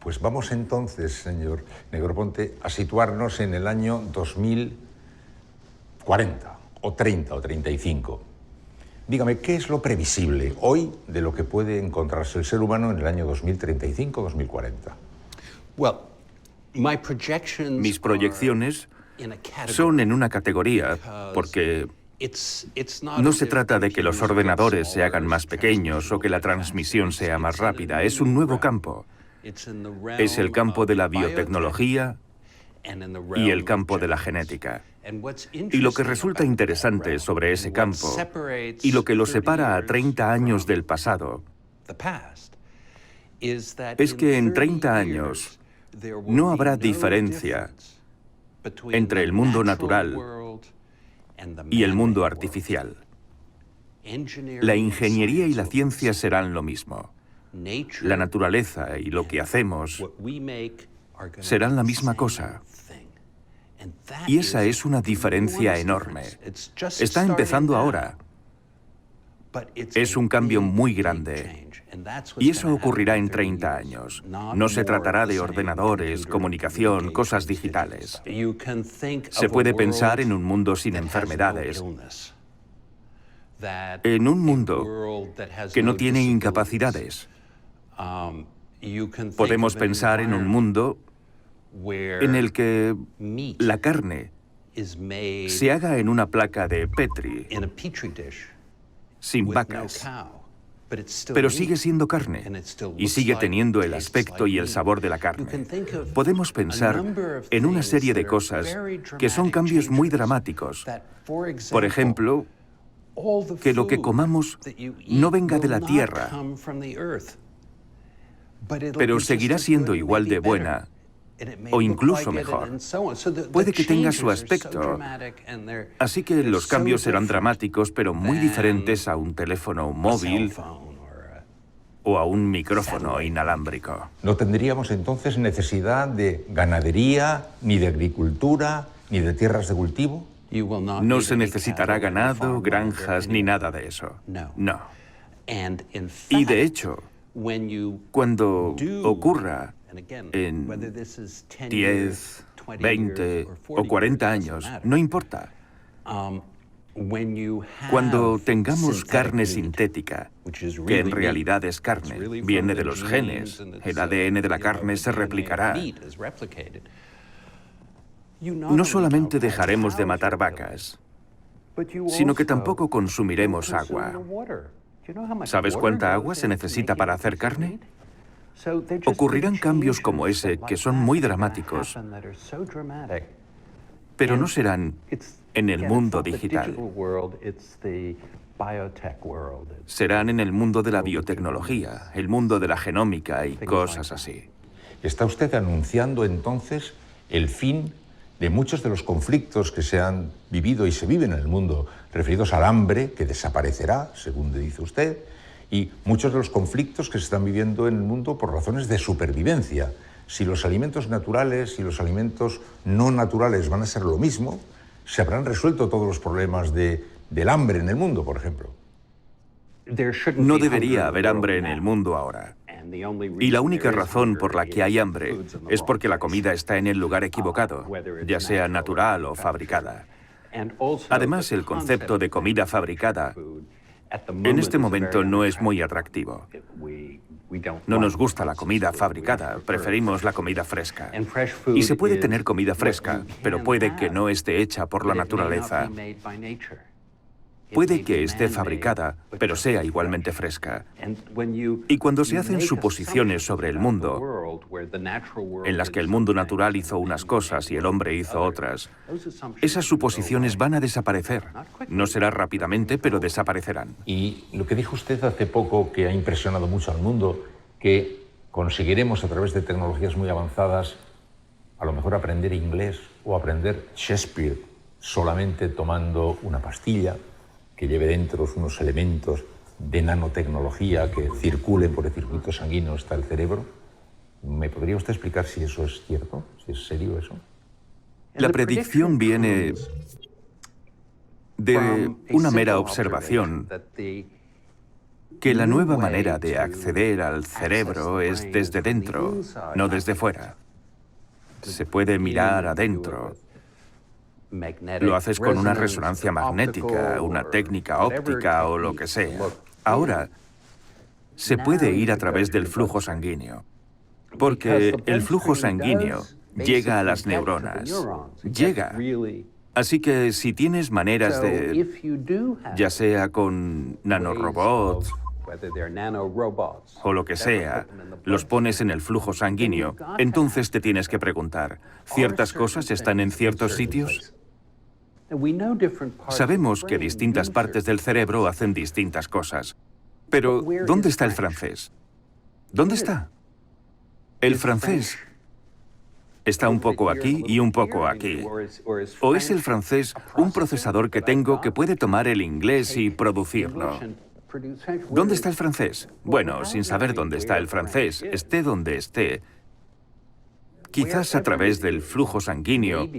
Pues vamos entonces, señor Negroponte, a situarnos en el año 2040, o 30, o 35. Dígame, ¿qué es lo previsible hoy de lo que puede encontrarse el ser humano en el año 2035, 2040? Mis proyecciones son en una categoría porque no se trata de que los ordenadores se hagan más pequeños o que la transmisión sea más rápida. Es un nuevo campo. Es el campo de la biotecnología y el campo de la genética. Y lo que resulta interesante sobre ese campo y lo que lo separa a 30 años del pasado es que en 30 años no habrá diferencia entre el mundo natural y el mundo artificial. La ingeniería y la ciencia serán lo mismo. La naturaleza y lo que hacemos serán la misma cosa. Y esa es una diferencia enorme. Está empezando ahora. Es un cambio muy grande. Y eso ocurrirá en 30 años. No se tratará de ordenadores, comunicación, cosas digitales. Se puede pensar en un mundo sin enfermedades, en un mundo que no tiene incapacidades. Podemos pensar en un mundo en el que la carne se haga en una placa de Petri, sin vacas, pero sigue siendo carne y sigue teniendo el aspecto y el sabor de la carne. Podemos pensar en una serie de cosas que son cambios muy dramáticos. Por ejemplo, que lo que comamos no venga de la tierra, pero seguirá siendo igual de buena o incluso mejor. Puede que tenga su aspecto. Así que los cambios serán dramáticos, pero muy diferentes a un teléfono móvil o a un micrófono inalámbrico. ¿No tendríamos entonces necesidad de ganadería, ni de agricultura, ni de tierras de cultivo? No se necesitará ganado, granjas, ni nada de eso. No. Y de hecho, cuando ocurra en 10, 20 o 40 años, no importa. Cuando tengamos carne sintética, que en realidad es carne, viene de los genes, el ADN de la carne se replicará. No solamente dejaremos de matar vacas, sino que tampoco consumiremos agua. ¿Sabes cuánta agua se necesita para hacer carne? Ocurrirán cambios como ese que son muy dramáticos, pero no serán en el mundo digital. Serán en el mundo de la biotecnología, el mundo de la genómica y cosas así. ¿Está usted anunciando entonces el fin de muchos de los conflictos que se han vivido y se viven en el mundo, referidos al hambre, que desaparecerá, según dice usted, y muchos de los conflictos que se están viviendo en el mundo por razones de supervivencia? Si los alimentos naturales y los alimentos no naturales van a ser lo mismo, ¿se habrán resuelto todos los problemas del hambre en el mundo, por ejemplo? No debería haber hambre en el mundo ahora. Y la única razón por la que hay hambre es porque la comida está en el lugar equivocado, ya sea natural o fabricada. Además, el concepto de comida fabricada en este momento no es muy atractivo. No nos gusta la comida fabricada, preferimos la comida fresca. Y se puede tener comida fresca, pero puede que no esté hecha por la naturaleza. Puede que esté fabricada, pero sea igualmente fresca. Y cuando se hacen suposiciones sobre el mundo, en las que el mundo natural hizo unas cosas y el hombre hizo otras, esas suposiciones van a desaparecer. No será rápidamente, pero desaparecerán. Y lo que dijo usted hace poco, que ha impresionado mucho al mundo, que conseguiremos a través de tecnologías muy avanzadas, a lo mejor aprender inglés o aprender Shakespeare solamente tomando una pastilla que lleve dentro unos elementos de nanotecnología que circulen por el circuito sanguíneo hasta el cerebro. ¿Me podría usted explicar si eso es cierto? ¿Si es serio eso? La predicción viene de una mera observación que la nueva manera de acceder al cerebro es desde dentro, no desde fuera. Se puede mirar adentro. Lo haces con una resonancia magnética, una técnica óptica o lo que sea. Ahora, se puede ir a través del flujo sanguíneo, porque el flujo sanguíneo llega a las neuronas. Llega. Así que si tienes maneras de, ya sea con nanorobots o lo que sea, los pones en el flujo sanguíneo, entonces te tienes que preguntar, ¿ciertas cosas están en ciertos sitios? Sabemos que distintas partes del cerebro hacen distintas cosas. Pero, ¿dónde está el francés? ¿Dónde está? El francés está un poco aquí y un poco aquí. ¿O es el francés un procesador que tengo que puede tomar el inglés y producirlo? ¿Dónde está el francés? Bueno, sin saber dónde está el francés, esté donde esté, quizás a través del flujo sanguíneo,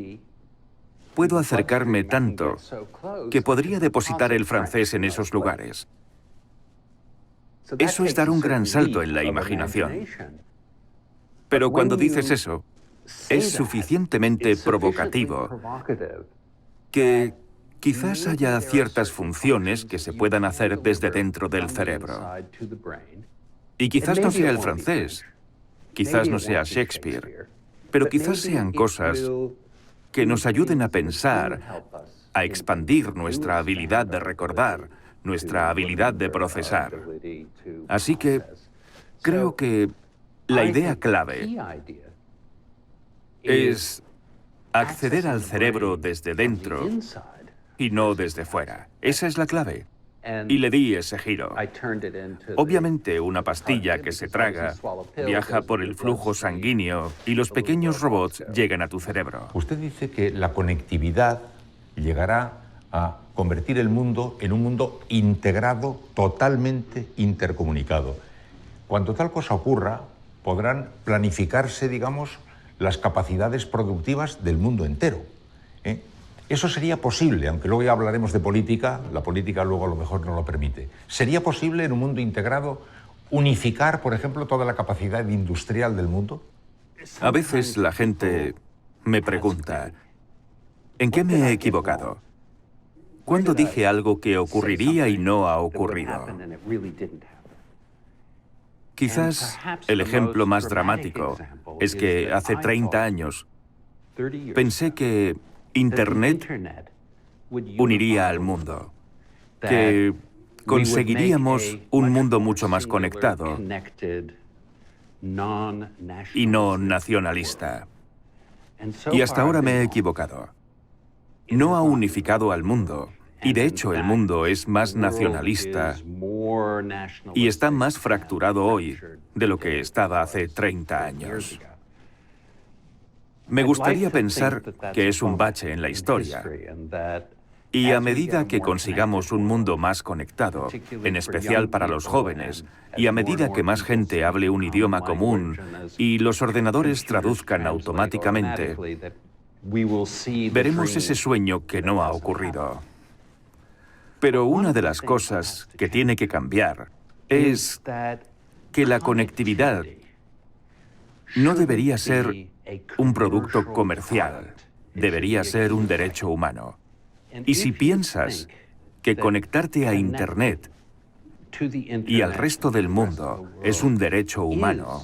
puedo acercarme tanto que podría depositar el francés en esos lugares. Eso es dar un gran salto en la imaginación. Pero cuando dices eso, es suficientemente provocativo que quizás haya ciertas funciones que se puedan hacer desde dentro del cerebro. Y quizás no sea el francés, quizás no sea Shakespeare, pero quizás sean cosas que nos ayuden a pensar, a expandir nuestra habilidad de recordar, nuestra habilidad de procesar. Así que creo que la idea clave es acceder al cerebro desde dentro y no desde fuera. Esa es la clave. Y le di ese giro. Obviamente, una pastilla que se traga viaja por el flujo sanguíneo y los pequeños robots llegan a tu cerebro. Usted dice que la conectividad llegará a convertir el mundo en un mundo integrado, totalmente intercomunicado. Cuando tal cosa ocurra, podrán planificarse, digamos, las capacidades productivas del mundo entero. Eso sería posible, aunque luego ya hablaremos de política, la política luego a lo mejor no lo permite. ¿Sería posible en un mundo integrado unificar, por ejemplo, toda la capacidad industrial del mundo? A veces la gente me pregunta, ¿en qué me he equivocado? ¿Cuándo dije algo que ocurriría y no ha ocurrido? Quizás el ejemplo más dramático es que hace 30 años pensé que Internet uniría al mundo, que conseguiríamos un mundo mucho más conectado y no nacionalista. Y hasta ahora me he equivocado. No ha unificado al mundo, y de hecho el mundo es más nacionalista y está más fracturado hoy de lo que estaba hace 30 años. Me gustaría pensar que es un bache en la historia. Y a medida que consigamos un mundo más conectado, en especial para los jóvenes, y a medida que más gente hable un idioma común y los ordenadores traduzcan automáticamente, veremos ese sueño que no ha ocurrido. Pero una de las cosas que tiene que cambiar es que la conectividad no debería ser un producto comercial, debería ser un derecho humano. Y si piensas que conectarte a Internet y al resto del mundo es un derecho humano,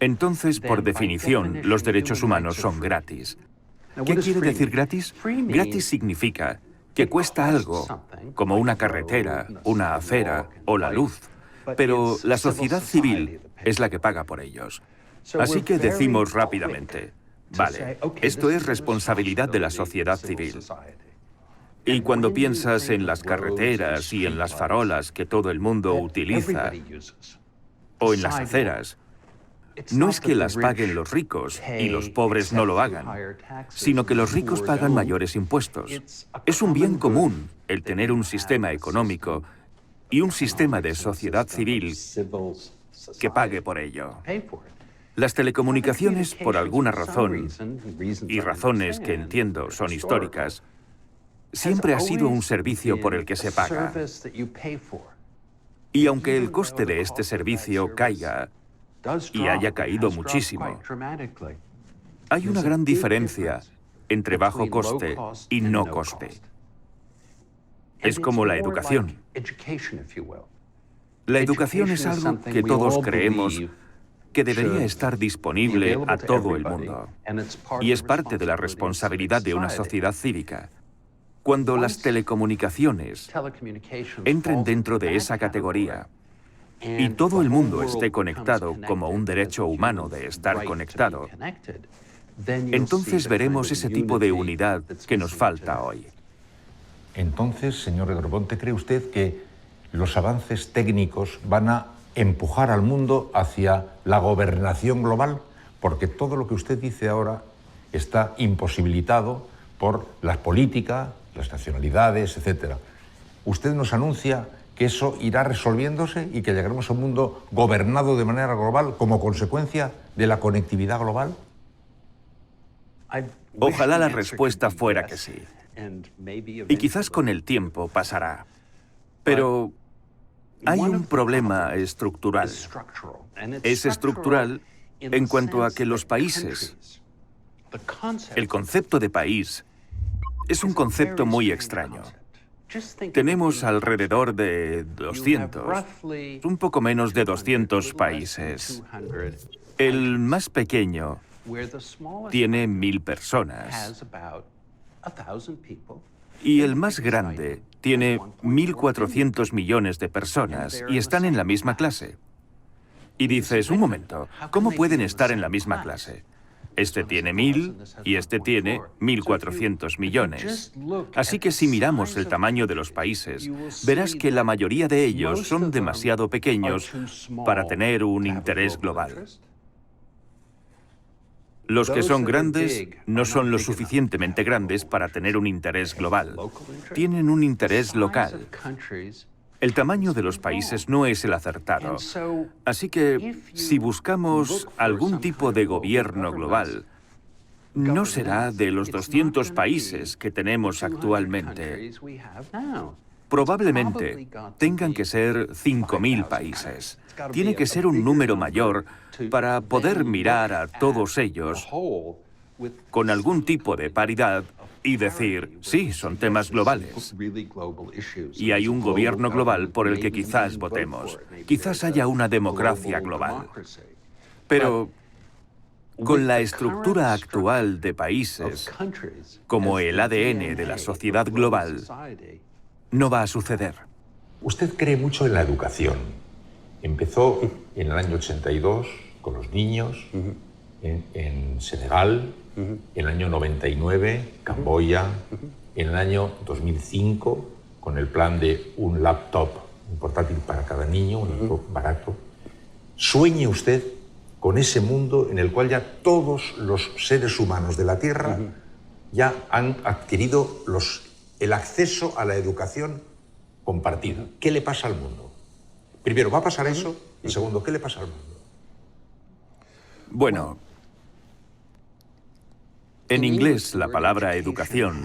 entonces, por definición, los derechos humanos son gratis. ¿Qué quiere decir gratis? Gratis significa que cuesta algo, como una carretera, una acera o la luz, pero la sociedad civil es la que paga por ellos. Así que decimos rápidamente, vale, esto es responsabilidad de la sociedad civil. Y cuando piensas en las carreteras y en las farolas que todo el mundo utiliza, o en las aceras, no es que las paguen los ricos y los pobres no lo hagan, sino que los ricos pagan mayores impuestos. Es un bien común el tener un sistema económico y un sistema de sociedad civil que pague por ello. Las telecomunicaciones, por alguna razón, y razones que entiendo son históricas, siempre ha sido un servicio por el que se paga. Y aunque el coste de este servicio caiga, y haya caído muchísimo, hay una gran diferencia entre bajo coste y no coste. Es como la educación. La educación es algo que todos creemos que debería estar disponible a todo el mundo. Y es parte de la responsabilidad de una sociedad cívica. Cuando las telecomunicaciones entren dentro de esa categoría y todo el mundo esté conectado como un derecho humano de estar conectado, entonces veremos ese tipo de unidad que nos falta hoy. Entonces, señor Negroponte, ¿cree usted que los avances técnicos van a empujar al mundo hacia la gobernación global? Porque todo lo que usted dice ahora está imposibilitado por la política, las nacionalidades, etc. Usted nos anuncia que eso irá resolviéndose y que llegaremos a un mundo gobernado de manera global como consecuencia de la conectividad global. Ojalá la respuesta fuera que sí. Y quizás con el tiempo pasará. Pero hay un problema estructural. Es estructural en cuanto a que los países, el concepto de país, es un concepto muy extraño. Tenemos alrededor de 200, un poco menos de 200 países. El más pequeño tiene 1000 personas. Y el más grande tiene 1.400 millones de personas y están en la misma clase. Y dices, un momento, ¿cómo pueden estar en la misma clase? Este tiene 1000 y este tiene 1.400 millones. Así que si miramos el tamaño de los países, verás que la mayoría de ellos son demasiado pequeños para tener un interés global. Los que son grandes no son lo suficientemente grandes para tener un interés global. Tienen un interés local. El tamaño de los países no es el acertado. Así que, si buscamos algún tipo de gobierno global, no será de los 200 países que tenemos actualmente. Probablemente tengan que ser 5000 países. Tiene que ser un número mayor para poder mirar a todos ellos con algún tipo de paridad y decir, sí, son temas globales. Y hay un gobierno global por el que quizás votemos. Quizás haya una democracia global. Pero con la estructura actual de países, como el ADN de la sociedad global, no va a suceder. Usted cree mucho en la educación. Empezó en el año 82 con los niños, en Senegal, en el año 99, Camboya, en el año 2005, con el plan de un laptop, un portátil para cada niño, un equipo barato. Sueñe usted con ese mundo en el cual ya todos los seres humanos de la Tierra ya han adquirido el acceso a la educación compartida. ¿Qué le pasa al mundo? Primero, ¿va a pasar eso? Y segundo, ¿qué le pasa al mundo? Bueno, en inglés la palabra educación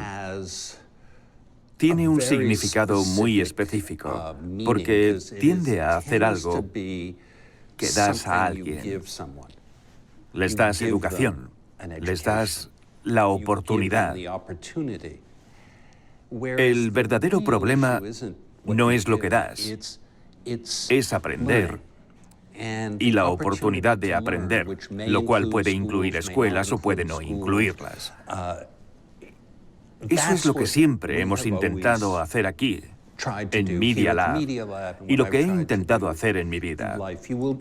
tiene un significado muy específico, porque tiende a hacer algo que das a alguien. Les das educación, les das la oportunidad. El verdadero problema no es lo que das, es aprender y la oportunidad de aprender, lo cual puede incluir escuelas o puede no incluirlas. Eso es lo que siempre hemos intentado hacer aquí, en Media Lab, y lo que he intentado hacer en mi vida.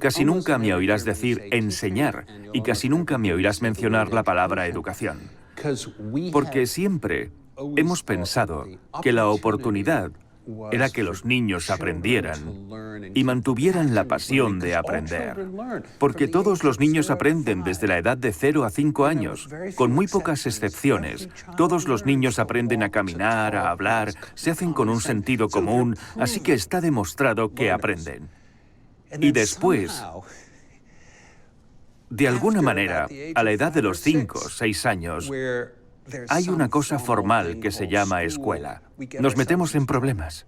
Casi nunca me oirás decir enseñar y casi nunca me oirás mencionar la palabra educación, porque siempre hemos pensado que la oportunidad era que los niños aprendieran y mantuvieran la pasión de aprender. Porque todos los niños aprenden desde la edad de 0 a 5 años, con muy pocas excepciones. Todos los niños aprenden a caminar, a hablar, se hacen con un sentido común, así que está demostrado que aprenden. Y después, de alguna manera, a la edad de los 5 o 6 años, hay una cosa formal que se llama escuela. Nos metemos en problemas.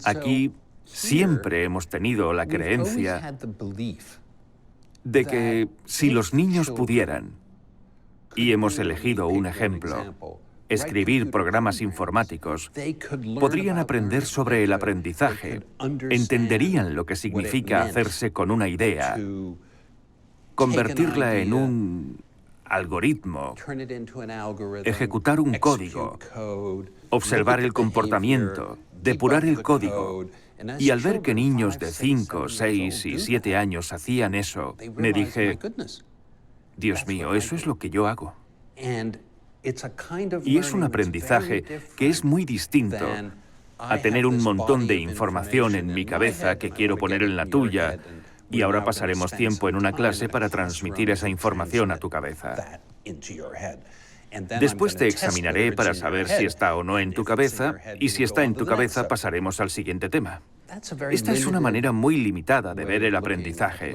Aquí siempre hemos tenido la creencia de que si los niños pudieran, y hemos elegido un ejemplo, escribir programas informáticos, podrían aprender sobre el aprendizaje, entenderían lo que significa hacerse con una idea, convertirla en un algoritmo, ejecutar un código, observar el comportamiento, depurar el código. Y al ver que niños de 5, 6 y 7 años hacían eso, me dije, Dios mío, eso es lo que yo hago. Y es un aprendizaje que es muy distinto a tener un montón de información en mi cabeza que quiero poner en la tuya, y ahora pasaremos tiempo en una clase para transmitir esa información a tu cabeza. Después te examinaré para saber si está o no en tu cabeza, y si está en tu cabeza pasaremos al siguiente tema. Esta es una manera muy limitada de ver el aprendizaje,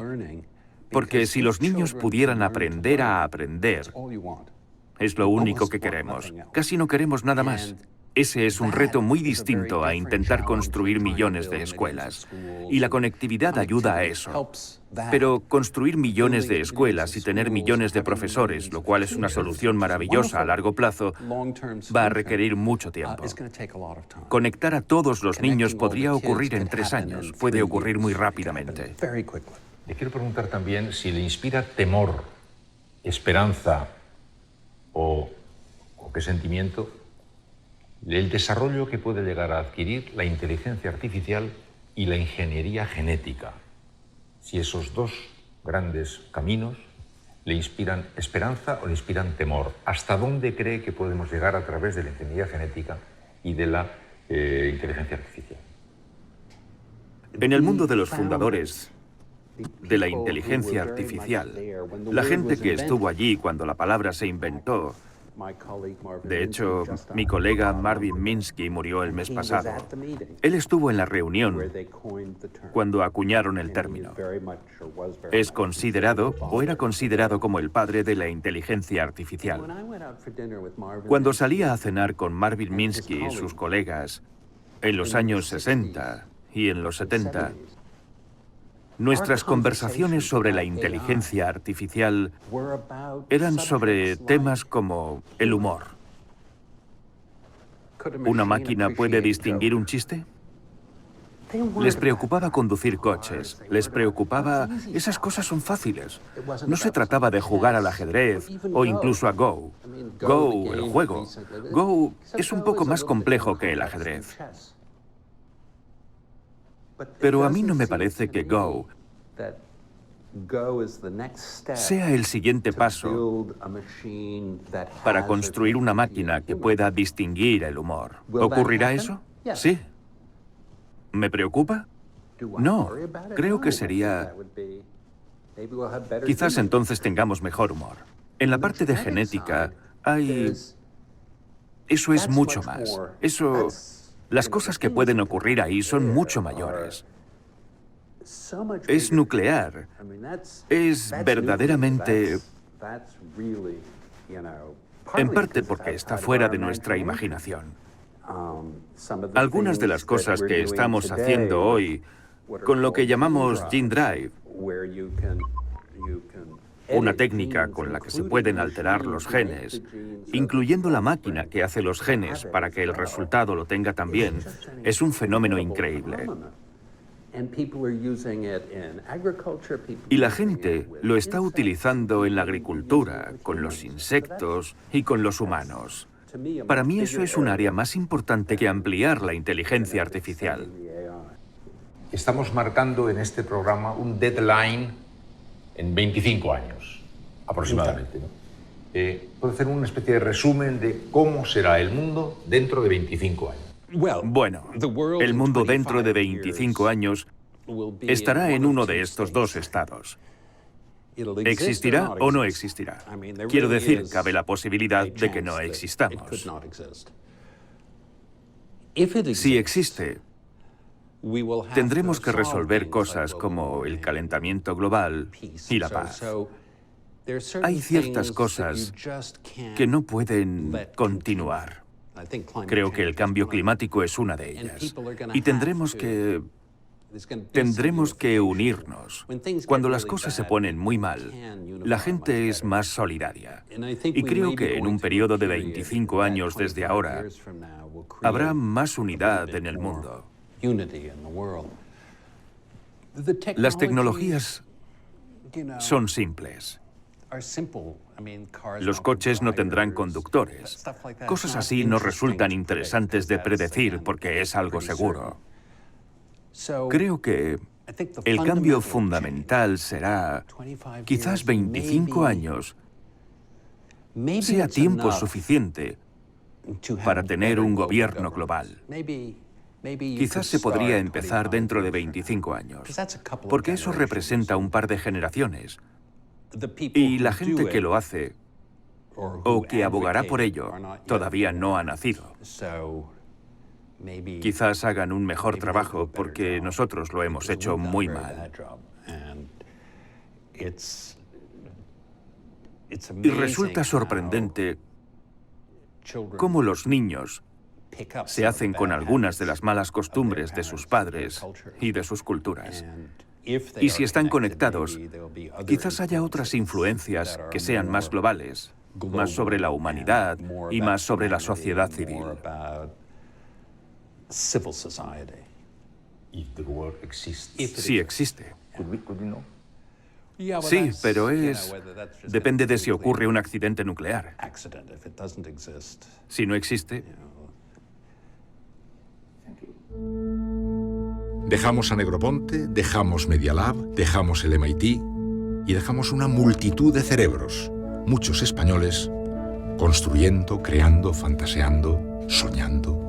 porque si los niños pudieran aprender a aprender, es lo único que queremos. Casi no queremos nada más. Ese es un reto muy distinto a intentar construir millones de escuelas. Y la conectividad ayuda a eso. Pero construir millones de escuelas y tener millones de profesores, lo cual es una solución maravillosa a largo plazo, va a requerir mucho tiempo. Conectar a todos los niños podría ocurrir en 3 años. Puede ocurrir muy rápidamente. Le quiero preguntar también si le inspira temor, esperanza o qué sentimiento el desarrollo que puede llegar a adquirir la inteligencia artificial y la ingeniería genética. Si esos dos grandes caminos le inspiran esperanza o le inspiran temor. ¿Hasta dónde cree que podemos llegar a través de la ingeniería genética y de la inteligencia artificial? En el mundo de los fundadores de la inteligencia artificial, la gente que estuvo allí cuando la palabra se inventó, de hecho, mi colega Marvin Minsky murió el mes pasado. Él estuvo en la reunión cuando acuñaron el término. Es considerado, o era considerado, como el padre de la inteligencia artificial. Cuando salía a cenar con Marvin Minsky y sus colegas en los años 60 y en los 70, nuestras conversaciones sobre la inteligencia artificial eran sobre temas como el humor. ¿Una máquina puede distinguir un chiste? Les preocupaba conducir coches, les preocupaba... Esas cosas son fáciles. No se trataba de jugar al ajedrez o incluso a Go. Go, el juego. Go es un poco más complejo que el ajedrez. Pero a mí no me parece que Go sea el siguiente paso para construir una máquina que pueda distinguir el humor. ¿Ocurrirá eso? Sí. ¿Me preocupa? No. Creo que sería... Quizás entonces tengamos mejor humor. En la parte de genética hay... Eso es mucho más. Eso... Las cosas que pueden ocurrir ahí son mucho mayores. Es nuclear. Es verdaderamente... En parte porque está fuera de nuestra imaginación. Algunas de las cosas que estamos haciendo hoy con lo que llamamos Gene Drive, una técnica con la que se pueden alterar los genes, incluyendo la máquina que hace los genes para que el resultado lo tenga también, es un fenómeno increíble. Y la gente lo está utilizando en la agricultura, con los insectos y con los humanos. Para mí eso es un área más importante que ampliar la inteligencia artificial. Estamos marcando en este programa un deadline en 25 años, aproximadamente, ¿no? ¿Puedo hacer una especie de resumen de cómo será el mundo dentro de 25 años? Bueno, el mundo dentro de 25 años estará en uno de estos dos estados. ¿Existirá o no existirá? Quiero decir, cabe la posibilidad de que no existamos. Si existe, tendremos que resolver cosas como el calentamiento global y la paz. Hay ciertas cosas que no pueden continuar. Creo que el cambio climático es una de ellas. Y tendremos que Tendremos que unirnos. Cuando las cosas se ponen muy mal, la gente es más solidaria. Y creo que en un periodo de 25 años desde ahora, habrá más unidad en el mundo. Las tecnologías son simples. Los coches no tendrán conductores. Cosas así no resultan interesantes de predecir porque es algo seguro. Creo que el cambio fundamental será, quizás 25 años, sea tiempo suficiente para tener un gobierno global. Quizás se podría empezar dentro de 25 años, porque eso representa un par de generaciones. Y la gente que lo hace, o que abogará por ello, todavía no ha nacido. Quizás hagan un mejor trabajo porque nosotros lo hemos hecho muy mal. Y resulta sorprendente cómo los niños se hacen con algunas de las malas costumbres de sus padres y de sus culturas. Y si están conectados, quizás haya otras influencias que sean más globales, más sobre la humanidad y más sobre la sociedad civil. Sí existe. Sí, pero depende de si ocurre un accidente nuclear. Si no existe... Dejamos a Negroponte, dejamos Media Lab, dejamos el MIT y dejamos una multitud de cerebros, muchos españoles, construyendo, creando, fantaseando, soñando.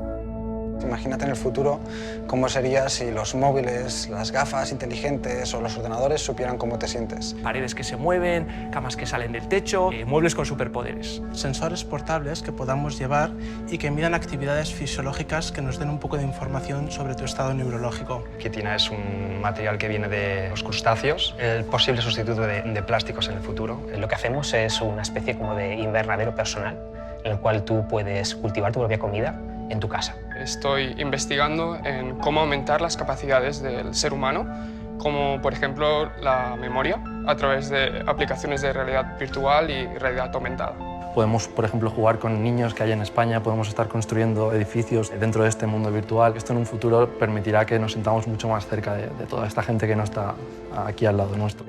Imagínate en el futuro cómo sería si los móviles, las gafas inteligentes o los ordenadores supieran cómo te sientes. Paredes que se mueven, camas que salen del techo, muebles con superpoderes. Sensores portables que podamos llevar y que midan actividades fisiológicas que nos den un poco de información sobre tu estado neurológico. Quitina es un material que viene de los crustáceos, el posible sustituto de plásticos en el futuro. Lo que hacemos es una especie como de invernadero personal en el cual tú puedes cultivar tu propia comida en tu casa. Estoy investigando en cómo aumentar las capacidades del ser humano, como por ejemplo la memoria, a través de aplicaciones de realidad virtual y realidad aumentada. Podemos, por ejemplo, jugar con niños que hay en España, podemos estar construyendo edificios dentro de este mundo virtual. Esto en un futuro permitirá que nos sintamos mucho más cerca de toda esta gente que no está aquí al lado nuestro.